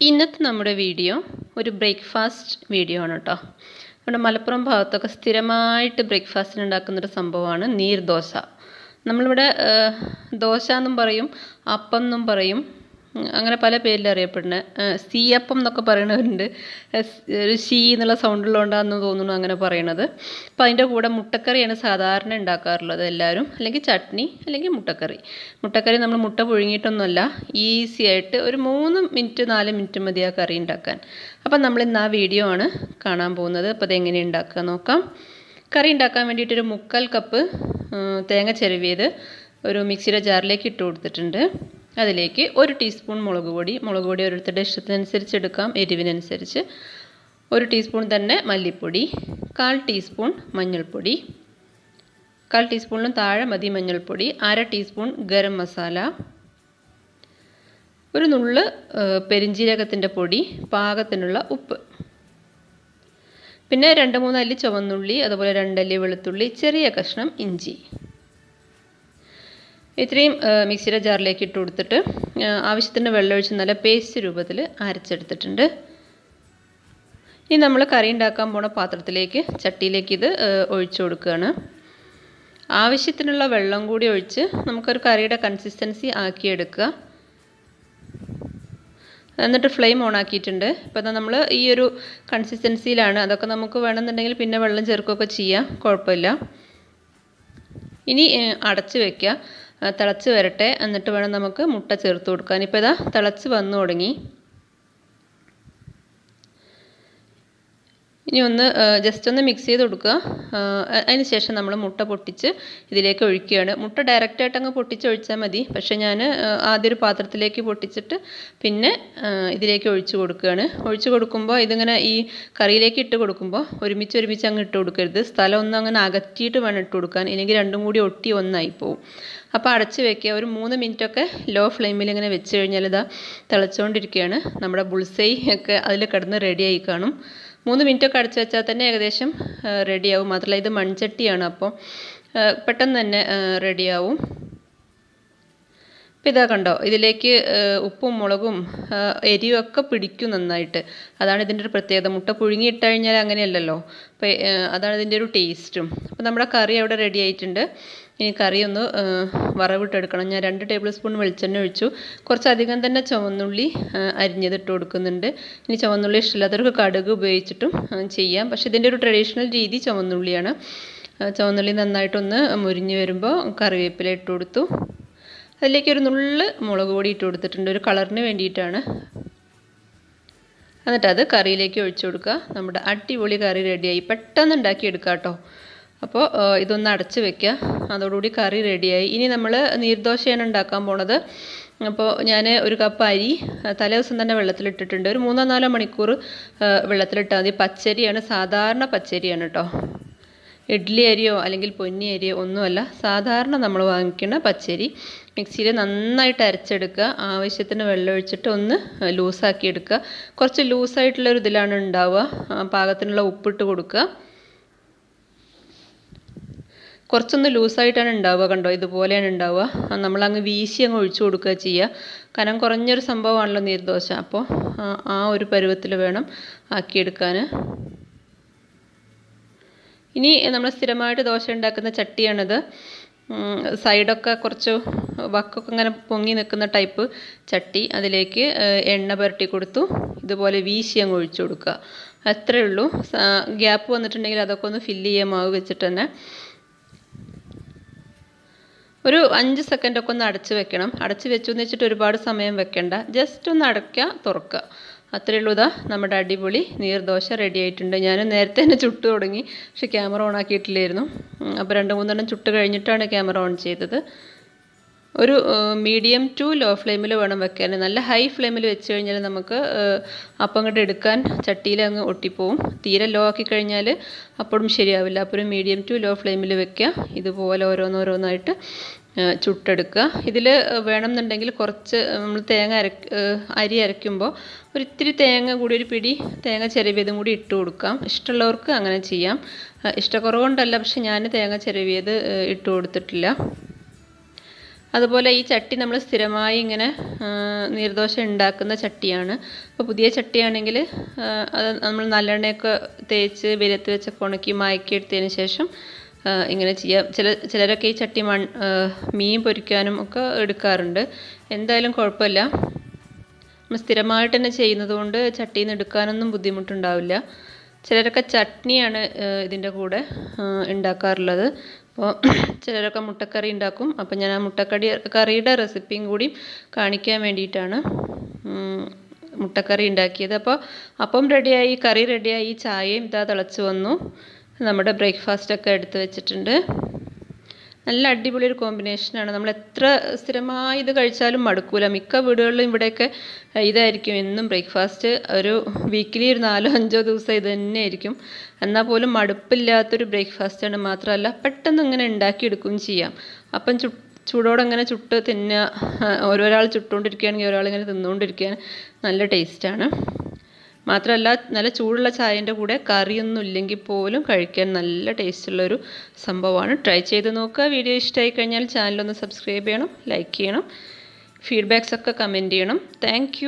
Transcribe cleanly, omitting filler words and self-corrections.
ഇന്നത്തെ നമ്മുടെ വീഡിയോ ഒരു ബ്രേക്ക്ഫാസ്റ്റ് വീഡിയോ ആണ് കേട്ടോ. നമ്മുടെ മലപ്പുറം ഭാഗത്തൊക്കെ സ്ഥിരമായിട്ട് ബ്രേക്ക്ഫാസ്റ്റിന് ഉണ്ടാക്കുന്നൊരു സംഭവമാണ് നീർ ദോശ. നമ്മളിവിടെ ദോശ എന്നും പറയും, അപ്പം എന്നും പറയും, അങ്ങനെ പല പേരിൽ അറിയപ്പെടുന്ന സീയപ്പം എന്നൊക്കെ പറയണവരുണ്ട്. ഒരു ഷീ എന്നുള്ള സൗണ്ടുള്ളതുകൊണ്ടാണെന്ന് തോന്നുന്നു അങ്ങനെ പറയണത്. അപ്പോൾ അതിൻ്റെ കൂടെ മുട്ടക്കറിയാണ് സാധാരണ ഉണ്ടാക്കാറുള്ളത് എല്ലാവരും, അല്ലെങ്കിൽ ചട്നി അല്ലെങ്കിൽ മുട്ടക്കറി നമ്മൾ മുട്ട പുഴുങ്ങിയിട്ടൊന്നുമല്ല, ഈസി ആയിട്ട് ഒരു 3 മിനിറ്റ് 4 മിനിറ്റ് മതി ആ കറി ഉണ്ടാക്കാൻ. അപ്പം നമ്മളിന്ന് ആ വീഡിയോ ആണ് കാണാൻ പോകുന്നത്. അപ്പോൾ അതെങ്ങനെ ഉണ്ടാക്കുക നോക്കാം. കറി ഉണ്ടാക്കാൻ വേണ്ടിയിട്ട് ഒരു 3/4 കപ്പ് തേങ്ങ ചിരവിയത് ഒരു മിക്സിയുടെ ജാറിലേക്ക് ഇട്ട് കൊടുത്തിട്ടുണ്ട്. അതിലേക്ക് 1 ടീസ്പൂൺ മുളക് പൊടി ഓരോരുത്തരുടെ ഇഷ്ടത്തിനനുസരിച്ച് എടുക്കാം, എരിവിനനുസരിച്ച്. 1 ടീസ്പൂൺ തന്നെ മല്ലിപ്പൊടി, 1/4 ടീസ്പൂൺ മഞ്ഞൾപ്പൊടി, 1/4 ടീസ്പൂണിനും താഴെ മതി മഞ്ഞൾപ്പൊടി, 1/2 ടീസ്പൂൺ ഗരം മസാല, ഒരു നുള്ള് പെരിഞ്ജീരകത്തിൻ്റെ പൊടി, പാകത്തിനുള്ള ഉപ്പ്, പിന്നെ 2-3 അല്ലി ചുവന്നുള്ളി, അതുപോലെ 2 അല്ലി വെളുത്തുള്ളി, ചെറിയ കഷ്ണം ഇഞ്ചി. ഇത്രയും മിക്സിയുടെ ജാറിലേക്ക് ഇട്ട് കൊടുത്തിട്ട് ആവശ്യത്തിന് വെള്ളമൊഴിച്ച് നല്ല പേസ്റ്റ് രൂപത്തിൽ അരച്ചെടുത്തിട്ടുണ്ട്. ഇനി നമ്മൾ കറി ഉണ്ടാക്കാൻ പോണ പാത്രത്തിലേക്ക്, ചട്ടിയിലേക്ക് ഇത് ഒഴിച്ചു കൊടുക്കുകയാണ്. ആവശ്യത്തിനുള്ള വെള്ളം കൂടി ഒഴിച്ച് നമുക്കൊരു കറിയുടെ കൺസിസ്റ്റൻസി ആക്കിയെടുക്കുക. എന്നിട്ട് ഫ്ലെയിം ഓൺ ആക്കിയിട്ടുണ്ട്. ഇപ്പോൾ നമ്മൾ ഈ ഒരു കൺസിസ്റ്റൻസിയിലാണ്. അതൊക്കെ നമുക്ക് വേണമെന്നുണ്ടെങ്കിൽ പിന്നെ വെള്ളം ചേർക്കുകയൊക്കെ ചെയ്യാം, കുഴപ്പമില്ല. ഇനി അടച്ച് വയ്ക്കുക, തിളച്ച് വരട്ടെ. എന്നിട്ട് വേണം നമുക്ക് മുട്ട ചേർത്ത് കൊടുക്കാൻ. ഇപ്പോൾ ഇതാ തിളച്ച് വന്നു തുടങ്ങി. ഇനി ജസ്റ്റ് ഒന്ന് മിക്സ് ചെയ്ത് കൊടുക്കുക. അതിന് ശേഷം നമ്മൾ മുട്ട പൊട്ടിച്ച് ഇതിലേക്ക് ഒഴിക്കുകയാണ്. മുട്ട ഡയറക്റ്റായിട്ട് അങ്ങ് പൊട്ടിച്ച് ഒഴിച്ചാൽ മതി, പക്ഷേ ഞാൻ ആദ്യം ഒരു പാത്രത്തിലേക്ക് പൊട്ടിച്ചിട്ട് പിന്നെ ഇതിലേക്ക് ഒഴിച്ച് കൊടുക്കുകയാണ്. ഒഴിച്ച് കൊടുക്കുമ്പോൾ ഇതിങ്ങനെ ഈ കറിയിലേക്ക് ഇട്ട് കൊടുക്കുമ്പോൾ ഒരുമിച്ച് അങ്ങ് ഇട്ട് കൊടുക്കരുത്. സ്ഥലം ഒന്ന് അങ്ങനെ അകറ്റിയിട്ട് വേണം ഇട്ട് കൊടുക്കാൻ, ഇല്ലെങ്കിൽ രണ്ടും കൂടി ഒട്ടി ഒന്നായി പോവും. അപ്പോൾ അടച്ച് വയ്ക്കുക. ഒരു 3 മിനിറ്റൊക്കെ ലോ ഫ്ലെയിമിൽ ഇങ്ങനെ വെച്ച് കഴിഞ്ഞാൽ ഇതാ തിളച്ചുകൊണ്ടിരിക്കുകയാണ്. നമ്മുടെ ബുൾസൈ ഒക്കെ അതിൽ കിടന്ന് റെഡിയായി കാണും. 3 മിനിറ്റൊക്കെ അടച്ച് വെച്ചാൽ തന്നെ ഏകദേശം റെഡിയാവും. മാത്രമല്ല ഇത് മൺചട്ടിയാണ്, അപ്പോൾ പെട്ടെന്ന് തന്നെ റെഡിയാവും. അപ്പോൾ ഇതാ കണ്ടോ, ഇതിലേക്ക് ഉപ്പും മുളകും എരിവും ഒക്കെ പിടിക്കും നന്നായിട്ട്. അതാണ് ഇതിൻ്റെ ഒരു പ്രത്യേകത. മുട്ട പുഴുങ്ങിയിട്ട് കഴിഞ്ഞാൽ അങ്ങനെയല്ലല്ലോ, അപ്പോൾ അതാണ് ഇതിൻ്റെ ഒരു ടേസ്റ്റും. അപ്പോൾ നമ്മുടെ കറി അവിടെ റെഡി ആയിട്ടുണ്ട്. ഇനി കറി ഒന്ന് വറവിട്ടെടുക്കണം. ഞാൻ 2 ടേബിൾ സ്പൂൺ വെളിച്ചെണ്ണ ഒഴിച്ചു. കുറച്ചധികം തന്നെ ചുവന്നുള്ളി അരിഞ്ഞത് ഇട്ട് കൊടുക്കുന്നുണ്ട്. ഇനി ചുവന്നുള്ളി ഇഷ്ടമില്ലാത്തവർക്ക് കടുക് ഉപയോഗിച്ചിട്ടും ചെയ്യാം, പക്ഷേ ഇതിൻ്റെ ഒരു ട്രഡീഷണൽ രീതി ചുവന്നുള്ളിയാണ്. ചുവന്നുള്ളി നന്നായിട്ടൊന്ന് മുരിഞ്ഞ് വരുമ്പോൾ കറിവേപ്പില ഇട്ട് കൊടുത്തു. അതിലേക്ക് ഒരു നുള്ള് മുളക് പൊടി ഇട്ട് കൊടുത്തിട്ടുണ്ട്, ഒരു കളറിന് വേണ്ടിയിട്ടാണ്. എന്നിട്ട് അത് കറിയിലേക്ക് ഒഴിച്ചു കൊടുക്കുക. നമ്മുടെ അടിപൊളി കറി റെഡിയായി. പെട്ടെന്ന് ഉണ്ടാക്കിയെടുക്കുക കേട്ടോ. അപ്പോൾ ഇതൊന്ന് അടച്ച് വെക്കുക. അതോടുകൂടി കറി റെഡിയായി. ഇനി നമ്മൾ നീർദോശയാണ് ഉണ്ടാക്കാൻ പോണത്. അപ്പോൾ ഞാൻ 1 കപ്പ് അരി തലേദിവസം തന്നെ വെള്ളത്തിലിട്ടിട്ടുണ്ട്. ഒരു 3-4 മണിക്കൂർ വെള്ളത്തിലിട്ടാൽ മതി. പച്ചരിയാണ്, സാധാരണ പച്ചരിയാണ് കേട്ടോ. ഇഡ്ഡലി അരിയോ അല്ലെങ്കിൽ പൊന്നി അരിയോ ഒന്നുമല്ല, സാധാരണ നമ്മൾ വാങ്ങിക്കുന്ന പച്ചരി. മിക്സിയിൽ നന്നായിട്ട് അരച്ചെടുക്കുക. ആവശ്യത്തിന് വെള്ളം ഒഴിച്ചിട്ട് ഒന്ന് ലൂസാക്കി എടുക്കുക. കുറച്ച് ലൂസായിട്ടുള്ളൊരു ഇതിലാണ് ഉണ്ടാവുക. പാകത്തിനുള്ള ഉപ്പിട്ട് കൊടുക്കുക. കുറച്ചൊന്ന് ലൂസായിട്ടാണ് ഉണ്ടാവുക, കണ്ടോ, ഇതുപോലെയാണ് ഉണ്ടാവുക. നമ്മളങ്ങ് വീശി അങ്ങ് ഒഴിച്ചു കൊടുക്കുക ചെയ്യുക. കനം കുറഞ്ഞൊരു സംഭവമാണല്ലോ നീർദോശ, അപ്പോൾ ആ ഒരു പരുവത്തിൽ വേണം ആക്കിയെടുക്കാൻ. ഇനി നമ്മൾ സ്ഥിരമായിട്ട് ദോശ ഉണ്ടാക്കുന്ന ചട്ടിയാണിത്. സൈഡൊക്കെ കുറച്ച് വക്കൊക്കെ ഇങ്ങനെ പൊങ്ങി നിൽക്കുന്ന ടൈപ്പ് ചട്ടി. അതിലേക്ക് എണ്ണ പുരട്ടി കൊടുത്തു. ഇതുപോലെ വീശി അങ്ങ് ഒഴിച്ചു കൊടുക്കുക. അത്രയേ ഉള്ളൂ. ഗ്യാപ്പ് വന്നിട്ടുണ്ടെങ്കിൽ അതൊക്കെ ഒന്ന് ഫില്ല് ചെയ്യാൻ മാവ് വെച്ചിട്ട് തന്നെ. ഒരു 5 സെക്കൻഡൊക്കെ ഒന്ന് അടച്ച് വെക്കണം. അടച്ച് വെച്ചു എന്ന് വെച്ചിട്ട് ഒരുപാട് സമയം വെക്കണ്ട, ജസ്റ്റ് ഒന്ന് അടയ്ക്കുക, തുറക്കുക, അത്രയേ ഉള്ളൂ. ഇതാ നമ്മുടെ അടിപൊളി നീർദോശ റെഡി ആയിട്ടുണ്ട്. ഞാൻ നേരത്തെ തന്നെ ചുട്ട് തുടങ്ങി, പക്ഷെ ക്യാമറ ഓൺ ആക്കിയിട്ടില്ലായിരുന്നു. അപ്പോൾ 2-3 എണ്ണം ചുട്ട് കഴിഞ്ഞിട്ടാണ് ക്യാമറ ഓൺ ചെയ്തത്. ഒരു മീഡിയം ടു ലോ ഫ്ലെയിമിൽ വേണം വെക്കാൻ. നല്ല ഹൈ ഫ്ലെയിമിൽ വെച്ച് കഴിഞ്ഞാൽ നമുക്ക് അപ്പം അങ്ങോട്ട് എടുക്കാൻ ചട്ടിയിൽ അങ്ങ് ഒട്ടിപ്പോവും. തീരെ ലോ ആക്കി കഴിഞ്ഞാൽ അപ്പോഴും ശരിയാവില്ല. അപ്പോൾ ഒരു മീഡിയം ടു ലോ ഫ്ലെയിമിൽ വെക്കുക. ഇതുപോലെ ഓരോന്നോരോന്നായിട്ട് ചുട്ടെടുക്കുക. ഇതിൽ വേണമെന്നുണ്ടെങ്കിൽ കുറച്ച് നമ്മൾ അരി അരയ്ക്കുമ്പോൾ ഒരിത്തിരി തേങ്ങ കൂടി, ഒരു പിടി തേങ്ങ ചിരവിയതും കൂടി ഇട്ട് കൊടുക്കാം. ഇഷ്ടമുള്ളവർക്ക് അങ്ങനെ ചെയ്യാം. ഇഷ്ടക്കുറവുകൊണ്ടല്ല, പക്ഷെ ഞാൻ തേങ്ങ ചിരവിയത് ഇട്ട് കൊടുത്തിട്ടില്ല. അതുപോലെ ഈ ചട്ടി നമ്മൾ സ്ഥിരമായി ഇങ്ങനെ നീർദോശ ഉണ്ടാക്കുന്ന ചട്ടിയാണ്. അപ്പോൾ പുതിയ ചട്ടിയാണെങ്കിൽ അത് നമ്മൾ നല്ലെണ്ണയൊക്കെ തേച്ച് വെയിലത്ത് വെച്ചൊക്കെ ഉണക്കി മയക്കിയെടുത്തതിന് ശേഷം ഇങ്ങനെ ചെയ്യാം. ചിലരൊക്കെ ഈ ചട്ടി മീൻ പൊരിക്കാനും ഒക്കെ എടുക്കാറുണ്ട്. എന്തായാലും കുഴപ്പമില്ല. നമ്മൾ സ്ഥിരമായിട്ട് തന്നെ ചെയ്യുന്നത് കൊണ്ട് ചട്ടിയിൽ നിന്ന് എടുക്കാനൊന്നും ബുദ്ധിമുട്ടുണ്ടാവില്ല. ചിലരൊക്കെ ചട്നിയാണ് ഇതിൻ്റെ കൂടെ ഉണ്ടാക്കാറുള്ളത്. അപ്പോൾ ചിലരൊക്കെ മുട്ടക്കറി ഉണ്ടാക്കും. അപ്പോൾ ഞാൻ ആ കറിയുടെ റെസിപ്പിയും കൂടി കാണിക്കാൻ വേണ്ടിയിട്ടാണ് മുട്ടക്കറി ഉണ്ടാക്കിയത്. അപ്പോൾ അപ്പം റെഡിയായി, കറി റെഡിയായി, ചായയും ഇതാ തിളച്ച് വന്നു. നമ്മുടെ ബ്രേക്ക്ഫാസ്റ്റൊക്കെ എടുത്ത് വെച്ചിട്ടുണ്ട്. നല്ല അടിപൊളി ഒരു കോമ്പിനേഷനാണ്. നമ്മൾ എത്ര സ്ഥിരമായി ഇത് കഴിച്ചാലും മടുക്കൂല. മിക്ക വീടുകളിലും ഇവിടെയൊക്കെ ഇതായിരിക്കും എന്നും ബ്രേക്ക്ഫാസ്റ്റ്. ഒരു വീക്കിലി ഒരു 4-5 ദിവസം ഇത് തന്നെയായിരിക്കും. എന്നാൽ പോലും മടുപ്പില്ലാത്തൊരു ബ്രേക്ക്ഫാസ്റ്റാണ്. മാത്രമല്ല പെട്ടെന്ന് ഇങ്ങനെ ഉണ്ടാക്കിയെടുക്കുകയും ചെയ്യാം. അപ്പം ചൂടോടെ ഇങ്ങനെ ചുട്ട് തിന്നുക. ഓരോരാൾ ചുട്ടുകൊണ്ടിരിക്കുകയാണെങ്കിൽ ഒരാളിങ്ങനെ തിന്നുകൊണ്ടിരിക്കാൻ നല്ല ടേസ്റ്റാണ്. മാത്രമല്ല നല്ല ചൂടുള്ള ചായൻ്റെ കൂടെ കറിയൊന്നും ഇല്ലെങ്കിൽ പോലും കഴിക്കാൻ നല്ല ടേസ്റ്റുള്ളൊരു സംഭവമാണ്. ട്രൈ ചെയ്ത് നോക്കുക. വീഡിയോ ഇഷ്ടമായി കഴിഞ്ഞാൽ ചാനലൊന്ന് സബ്സ്ക്രൈബ് ചെയ്യണം, ലൈക്ക് ചെയ്യണം, ഫീഡ്ബാക്സ് ഒക്കെ കമൻറ്റ് ചെയ്യണം. താങ്ക്